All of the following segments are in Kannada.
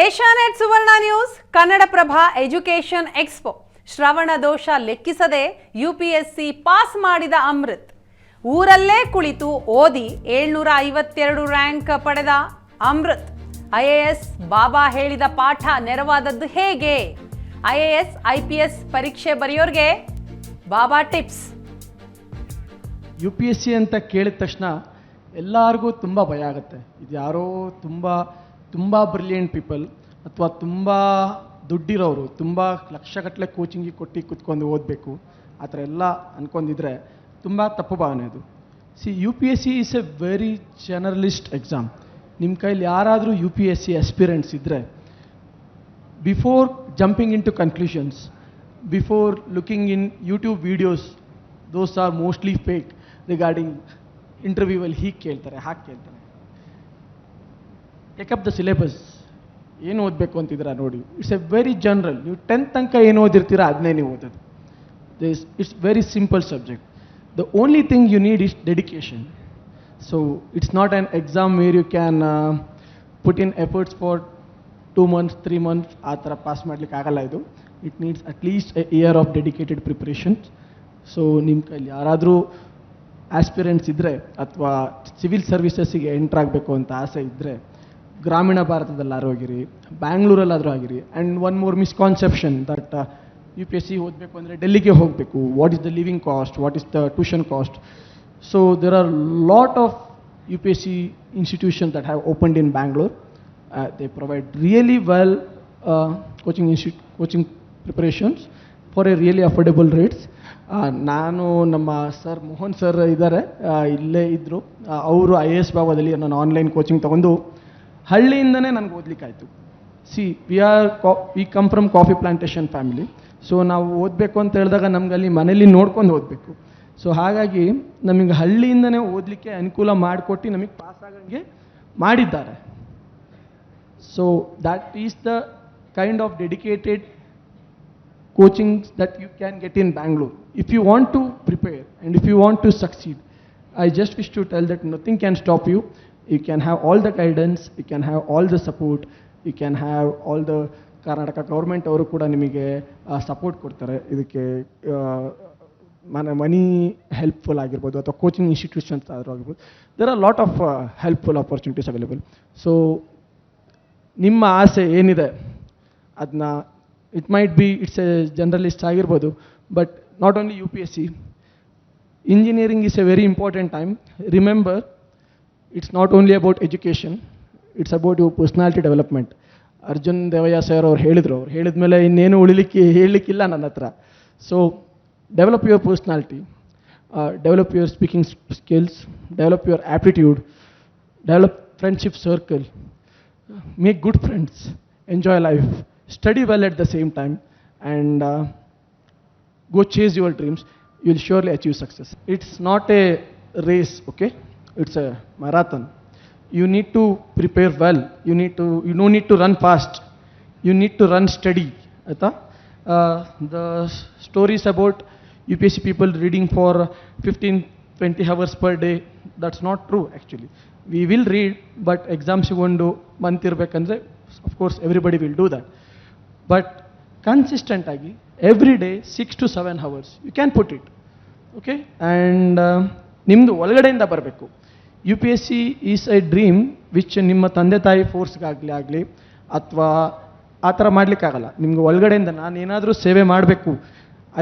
ಏಷ್ಯಾನೆಟ್ ಸುವರ್ಣ ನ್ಯೂಸ್ ಕನ್ನಡಪ್ರಭ ಎಜುಕೇಷನ್ ಎಕ್ಸ್ಪೋ ಶ್ರವಣ ದೋಷ ಲೆಕ್ಕಿಸದೆ ಯುಪಿಎಸ್ಸಿ ಪಾಸ್ ಮಾಡಿದ ಅಮೃತ್ ಊರಲ್ಲೇ ಕುಳಿತು ಓದಿ 752 ರ್ಯಾಂಕ್ ಪಡೆದ ಅಮೃತ್ ಐಎಎಸ್ ಬಾಬಾ ಹೇಳಿದ ಪಾಠ ನೆರವಾದದ್ದು ಹೇಗೆ ಐಎಎಸ್ ಐಪಿಎಸ್ ಪರೀಕ್ಷೆ ಬರೆಯೋರ್ಗೆ ಬಾಬಾ ಟಿಪ್ಸ್ ಯುಪಿಎಸ್ಸಿ ಅಂತ ಕೇಳಿದ ತಕ್ಷಣ ಎಲ್ಲರಿಗೂ ತುಂಬ ಭಯ ಆಗುತ್ತೆ ಇದು ಯಾರೋ ತುಂಬ ಬ್ರಿಲಿಯಂಟ್ ಪೀಪಲ್ ಅಥವಾ ತುಂಬ ದುಡ್ಡಿರೋರು ತುಂಬ ಲಕ್ಷಗಟ್ಟಲೆ ಕೋಚಿಂಗಿಗೆ ಕೊಟ್ಟು ಕೂತ್ಕೊಂಡು ಓದಬೇಕು ಆ ಥರ ಎಲ್ಲ ಅಂದ್ಕೊಂಡಿದ್ರೆ ತುಂಬ ತಪ್ಪು ಭಾವನೆ ಅದು. U P S C is a very generalist exam. ನಿಮ್ಮ ಕೈಲಿ ಯಾರಾದರೂ U P S C aspirants ಇದ್ದರೆ before jumping into conclusions, before looking in YouTube videos, those are mostly fake regarding ಇಂಟರ್ವ್ಯೂವಲ್ಲಿ ಹೀಗೆ ಕೇಳ್ತಾರೆ ಹಾಗೆ ಕೇಳ್ತಾರೆ. ಟೇಕಪ್ ದ ಸಿಲೆಬಸ್, ಏನು ಓದಬೇಕು ಅಂತಿದ್ದೀರಾ ನೋಡಿ. It's a very general. ನೀವು 10th ತನಕ ಏನು ಓದಿರ್ತೀರಾ ಅದನ್ನೇ ನೀವು ಓದೋದು. It's very simple subject. The only thing you need is dedication. So it's not an exam where you can put in efforts for 2 months 3 months ಆ ಥರ ಪಾಸ್ ಮಾಡ್ಲಿಕ್ಕೆ ಆಗಲ್ಲ ಇದು. It needs at least A year of dedicated preparations. So ನಿಮ್ಮ ಕೈಲಿ ಯಾರಾದರೂ ಆಸ್ಪಿರೆಂಟ್ಸ್ ಇದ್ದರೆ ಅಥವಾ ಸಿವಿಲ್ ಸರ್ವಿಸಸ್ಸಿಗೆ ಎಂಟ್ರ್ ಆಗಬೇಕು ಅಂತ ಆಸೆ ಇದ್ದರೆ ಗ್ರಾಮೀಣ ಭಾರತದಲ್ಲಾದ್ರೂ ಆಗಿರಿ, ಬ್ಯಾಂಗ್ಳೂರಲ್ಲಾದರೂ ಆಗಿರಿ. And one more misconception that U P S C ಓದಬೇಕು ಅಂದರೆ ಡೆಲ್ಲಿಗೆ ಹೋಗಬೇಕು. What is the living cost, what is the tuition cost. So there are lot of U P S C institution that have opened in Bangalore. They provide really well coaching preparations for a really affordable rates. ನಾನು ನಮ್ಮ ಸರ್ ಮೋಹನ್ ಸರ್ ಇದ್ದಾರೆ, ಇಲ್ಲೇ ಇದ್ದರು. ಅವರು ಐ ಎ ಎಸ್ ಭಾಗದಲ್ಲಿ ನಾನು ಆನ್ಲೈನ್ ಕೋಚಿಂಗ್ ತೊಗೊಂಡು ಹಳ್ಳಿಯಿಂದನೇ ನನಗೆ ಓದಲಿಕ್ಕಾಯಿತು. We come from coffee plantation family. So ನಾವು ಓದಬೇಕು ಅಂತ ಹೇಳಿದಾಗ ನಮ್ಗೆ ಅಲ್ಲಿ ಮನೇಲಿ ನೋಡ್ಕೊಂಡು ಓದಬೇಕು. ಸೊ ಹಾಗಾಗಿ ನಮಗೆ ಹಳ್ಳಿಯಿಂದನೇ ಓದಲಿಕ್ಕೆ ಅನುಕೂಲ ಮಾಡಿಕೊಟ್ಟು ನಮಗೆ ಪಾಸ್ ಆಗಂಗೆ ಮಾಡಿದ್ದಾರೆ. So that is the kind of dedicated coachings that you can get in Bangalore. If you want to prepare and if you want to succeed, I just wish to tell that nothing can stop you. You can have all the guidance, you can have all the support, you can have all the Karnataka government ಅವರು ಕೂಡ ನಿಮಗೆ ಸಪೋರ್ಟ್ ಕೊಡ್ತಾರೆ. ಇದಕ್ಕೆ ಮನಿ ಹೆಲ್ಪ್ಫುಲ್ ಆಗಿರ್ಬೋದು ಅಥವಾ ಕೋಚಿಂಗ್ ಇನ್ಸ್ಟಿಟ್ಯೂಷನ್ಸ್ ಆದರೂ ಆಗಿರ್ಬೋದು. There are lot of helpful opportunities available. So ನಿಮ್ಮ ಆಸೆ ಏನಿದೆ ಅದನ್ನ it might be it's a generalist ಆಗಿರ್ಬೋದು, but not only U P S C. Engineering is a very important time. Remember, it's not only about education, it's about your personality development. Arjun Devaiah sir ಅವ್ರು ಹೇಳಿದ ಮೇಲೆ ಇನ್ನೇನು ಹೇಳಲಿಕ್ಕಿಲ್ಲ ನನ್ನ ಹತ್ರ. So develop your personality, develop your speaking skills, develop your aptitude, develop friendship circle, make good friends, enjoy life, study well at the same time, and go chase your dreams. You'll surely achieve success. It's not a race, okay? It's a marathon. You need to prepare well. You don't need to run fast. You need to run steady. The stories about UPSC people reading for 15-20 hours per day, that's not true actually. We will read, but exams sigondu month irbekandre of course everybody will do that. But consistent agi every day 6 to 7 hours you can put it, okay? And nimdu ಒಳಗಡೆಯಿಂದ ಬರಬೇಕು. U P S C is a dream which ನಿಮ್ಮ ತಂದೆ ತಾಯಿ ಫೋರ್ಸ್ಗಾಗಲಿ ಅಥವಾ ಆ ಥರ ಮಾಡಲಿಕ್ಕಾಗಲ್ಲ. ನಿಮ್ಗೆ ಒಳಗಡೆಯಿಂದ ನಾನು ಏನಾದರೂ ಸೇವೆ ಮಾಡಬೇಕು,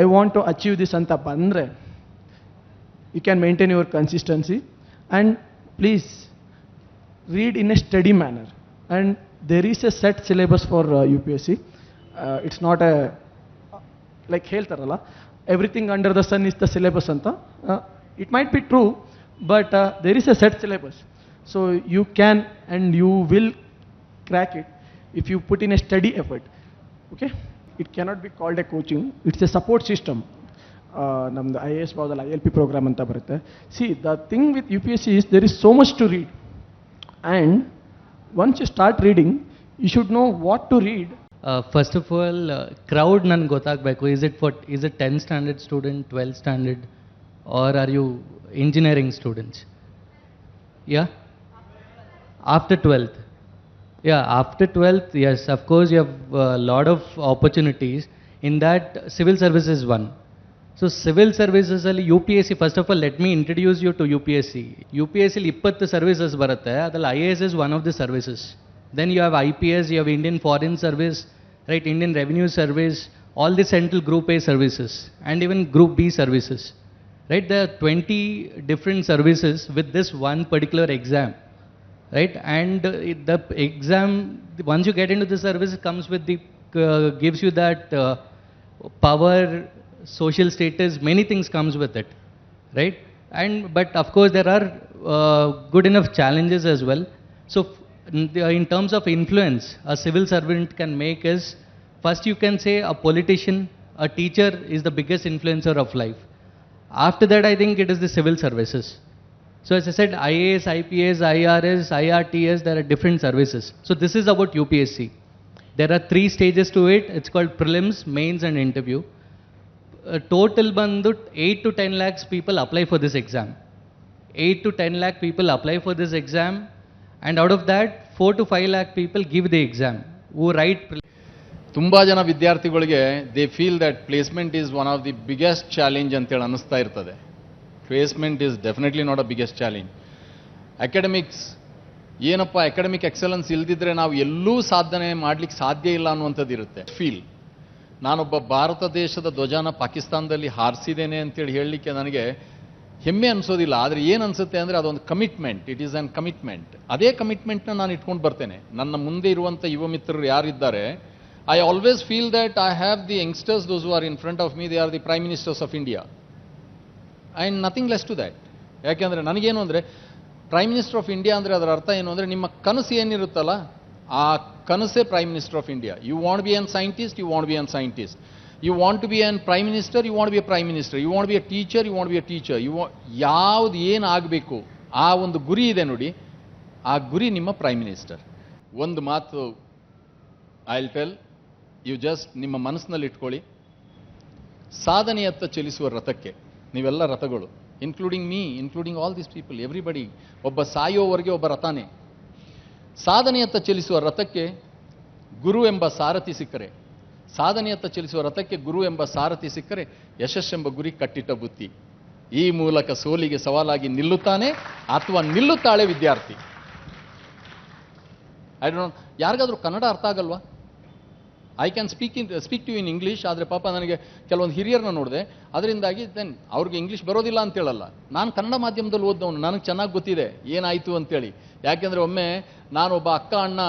I want to achieve this ಅಂತ ಬಂದರೆ you can maintain your consistency. And please read in a steady manner, and there is a set syllabus for UPSC. It's not a like ಹೇಳ್ತಾರಲ್ಲ everything under the sun is the syllabus anta. It might be true, but there is a set syllabus, so you can and you will crack it if you put in a steady effort, okay? It cannot be called a coaching, it's a support system. ನಮ್ದು ಐ ಎ ಎಸ್ ಭಾಗದಲ್ಲಿ ILP program ಅಂತ ಬರುತ್ತೆ. See, the thing with UPSC is there is so much to read. And once you start reading, you should know what to read. First of all, crowd nan gottagbeku. Is it 10th standard student, 12th standard, or are you engineering students? Yeah? After 12th. Yeah, after 12th, yes, of course, you have a lot of opportunities. In that, civil service is one. So, civil services ಅಲ್ಲಿ UPSC, first of all, let me introduce you to UPSC. UPSC ಅಲ್ಲಿ 20 services ಬರುತ್ತೆ, ಅದ್ರಲ್ಲಿ IAS is one of the services. Then you have IPS, you have Indian Foreign Service, right, Indian Revenue Service, all the central Group A services, and even Group B services. Right, there are 20 different services with this one particular exam. Right, and the exam, once you get into the service, it comes with the, gives you that power, social status, many things comes with it, right? And but of course there are good enough challenges as well. So in terms of influence, a civil servant can make is, first you can say a politician, a teacher is the biggest influencer of life. After that, I think it is the civil services. So as I said, IAS, IPS, IRS, IRTS, there are different services. So this is about UPSC. There are 3 stages to it. It's called prelims, mains and interview. Total bandu 8 to 10 lakhs people apply for this exam. 8 to 10 lakh people apply for this exam, and out of that 4 to 5 lakh people give the exam who write. ತುಂಬ ಜನ ವಿದ್ಯಾರ್ಥಿಗಳಿಗೆ they feel that placement is one of the biggest challenge ಅಂತೇಳಿ ಅನ್ನಿಸ್ತಾ ಇರ್ತದೆ. Placement is definitely not a biggest challenge. Academics ಏನಪ್ಪ, ಅಕಾಡೆಮಿಕ್ ಎಕ್ಸಲೆನ್ಸ್ ಇಲ್ದಿದ್ರೆ ನಾವು ಎಲ್ಲೂ ಸಾಧನೆ ಮಾಡಲಿಕ್ಕೆ ಸಾಧ್ಯ ಇಲ್ಲ ಅನ್ನುವಂಥದ್ದು ಇರುತ್ತೆ. ಫೀಲ್ ನಾನೊಬ್ಬ ಭಾರತ ದೇಶದ ಧ್ವಜನ ಪಾಕಿಸ್ತಾನದಲ್ಲಿ ಹಾರಿಸಿದ್ದೇನೆ ಅಂತೇಳಿ ಹೇಳಲಿಕ್ಕೆ ನನಗೆ ಹೆಮ್ಮೆ ಅನಿಸೋದಿಲ್ಲ. ಆದರೆ ಏನು ಅನಿಸುತ್ತೆ ಅಂದರೆ ಅದೊಂದು commitment, it is on commitment. ಅದೇ ಕಮಿಟ್ಮೆಂಟ್ನ ನಾನು ಇಟ್ಕೊಂಡು ಬರ್ತೇನೆ. ನನ್ನ ಮುಂದೆ ಇರುವಂಥ ಯುವ ಮಿತ್ರರು ಯಾರಿದ್ದಾರೆ, I always feel that I have the youngsters, those who are in front of me, they are the Prime Ministers of India. And nothing less to that. ಯಾಕೆಂದರೆ ನನಗೇನು ಅಂದರೆ, ಪ್ರೈಮ್ ಮಿನಿಸ್ಟರ್ ಆಫ್ ಇಂಡಿಯಾ ಅಂದರೆ ಅದರ ಅರ್ಥ ಏನು ಅಂದರೆ, ನಿಮ್ಮ ಕನಸು ಏನಿರುತ್ತಲ್ಲ ಆ ಕನಸೇ prime minister of India. You want be an scientist, you want be an scientist. You want to be an prime minister, you want be a prime minister. You want be a teacher, you want be a teacher. ಯಾವುದು ಏನು ಆಗಬೇಕು ಆ ಒಂದು ಗುರಿ ಇದೆ ನೋಡಿ, ಆ ಗುರಿ ನಿಮ್ಮ ಪ್ರೈಮ್ ಮಿನಿಸ್ಟರ್. ಒಂದು ಮಾತು I will tell you, just ನಿಮ್ಮ ಮನಸ್ಸಿನಲ್ಲಿ ಇಟ್ಕೊಳ್ಳಿ, ಸಾಧನೆಯತ್ತ ಚಲಿಸುವ ರಥಕ್ಕೆ ನೀವೆಲ್ಲ ರಥಗಳು, including me, including all these people, everybody. ಒಬ್ಬ ಸಾಯೋವರೆಗೆ ಒಬ್ಬ ರಥನೇ. ಸಾಧನೆಯತ್ತ ಚಲಿಸುವ ರಥಕ್ಕೆ ಗುರು ಎಂಬ ಸಾರಥಿ ಸಿಕ್ಕರೆ, ಸಾಧನೆಯತ್ತ ಚಲಿಸುವ ರಥಕ್ಕೆ ಗುರು ಎಂಬ ಸಾರಥಿ ಸಿಕ್ಕರೆ ಯಶಸ್ಸೆಂಬ ಗುರಿ ಕಟ್ಟಿಟ್ಟ ಬುತ್ತಿ. ಈ ಮೂಲಕ ಸೋಲಿಗೆ ಸವಾಲಾಗಿ ನಿಲ್ಲುತ್ತಾನೆ ಅಥವಾ ನಿಲ್ಲುತ್ತಾಳೆ ವಿದ್ಯಾರ್ಥಿ. ಐ ಡೋಂಟ್ ನೋ, ಯಾರಿಗಾದ್ರೂ ಕನ್ನಡ ಅರ್ಥ ಆಗಲ್ವಾ? I can speak to in English. ಆದರೆ ಪಾಪ ನನಗೆ ಕೆಲವೊಂದು ಹಿರಿಯರನ್ನ ನೋಡಿದೆ, ಅದರಿಂದಾಗಿ ದೆನ್ ಅವ್ರಿಗೆ ಇಂಗ್ಲೀಷ್ ಬರೋದಿಲ್ಲ ಅಂತೇಳಲ್ಲ. ನಾನು ಕನ್ನಡ ಮಾಧ್ಯಮದಲ್ಲಿ ಓದ್ದವನು, ನನಗೆ ಚೆನ್ನಾಗಿ ಗೊತ್ತಿದೆ ಏನಾಯಿತು ಅಂತೇಳಿ. ಯಾಕೆಂದರೆ ಒಮ್ಮೆ ನಾನು ಒಬ್ಬ ಅಕ್ಕ ಅಣ್ಣ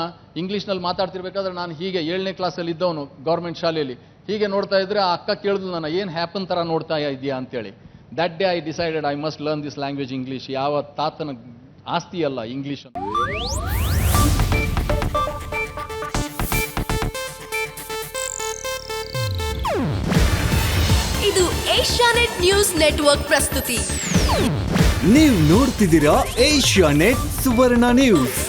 ಇಂಗ್ಲೀಷ್ನಲ್ಲಿ ಮಾತಾಡ್ತಿರ್ಬೇಕಾದ್ರೆ ನಾನು ಹೀಗೆ 7ನೇ ಕ್ಲಾಸಲ್ಲಿ ಇದ್ದವನು ಗೌರ್ಮೆಂಟ್ ಶಾಲೆಯಲ್ಲಿ, ಹೀಗೆ ನೋಡ್ತಾ ಇದ್ರೆ ಆ ಅಕ್ಕ ಕೇಳಿದ್ಲು ನಾನು, ಏನು ಹ್ಯಾಪನ್ ಥರ ನೋಡ್ತಾ ಇದೆಯಾ ಅಂತೇಳಿ. That day I decided I must learn this language English. ಯಾವ ತಾತನ ಆಸ್ತಿ ಅಲ್ಲ ಇಂಗ್ಲೀಷ್. ಇದು ಏಷ್ಯಾನೆಟ್ ನ್ಯೂಸ್ ನೆಟ್ವರ್ಕ್ ಪ್ರಸ್ತುತಿ. ನೀವು ನೋಡ್ತಿದ್ದೀರಾ ಏಷ್ಯಾನೆಟ್ ಸುವರ್ಣ ನ್ಯೂಸ್.